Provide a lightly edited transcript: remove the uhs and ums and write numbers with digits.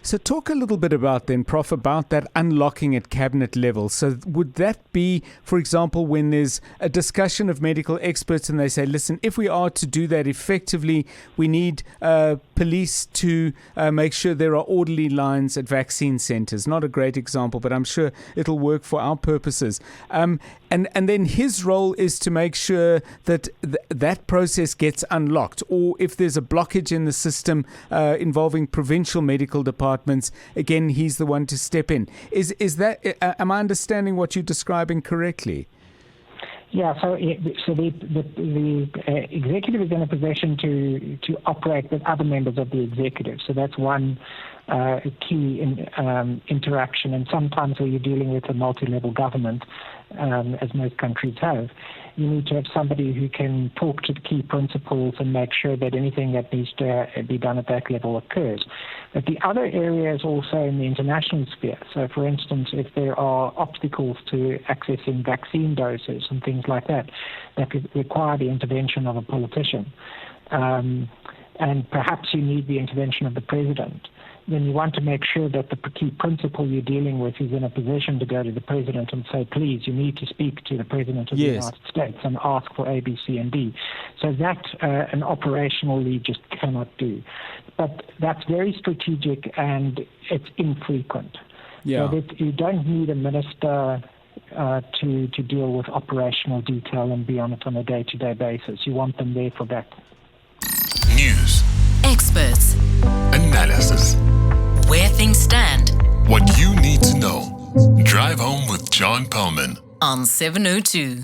So talk a little bit about then, Prof, about that unlocking at cabinet level. So would that be, for example, when there's a discussion of medical experts and they say, listen, if we are to do that effectively, we need police to make sure there are orderly lines at vaccine centres. Not a great example, but I'm sure it'll work for our purposes. And then his role is to make sure that that process gets unlocked, or if there's a blockage in the system involving provincial medical departments, again, he's the one to step in. Is that? Am I understanding what you're describing correctly? Yeah, so the executive is in a position to operate with other members of the executive. So that's one key interaction. And sometimes when you're dealing with a multi-level government, as most countries have, you need to have somebody who can talk to the key principles and make sure that anything that needs to be done at that level occurs. But the other area is also in the international sphere. So, for instance, if there are obstacles to accessing vaccine doses and things like that, that could require the intervention of a politician, and perhaps you need the intervention of the president, then you want to make sure that the key principal you're dealing with is in a position to go to the president and say, please, you need to speak to the president of the United States and ask for A, B, C, and D. So that an operational lead just cannot do. But that's very strategic and it's infrequent. Yeah. So that you don't need a minister to deal with operational detail and be on it on a day-to-day basis. You want them there for that. News. Experts. Analysis. Where things stand. What you need to know. Drive home with John Perlman On 702.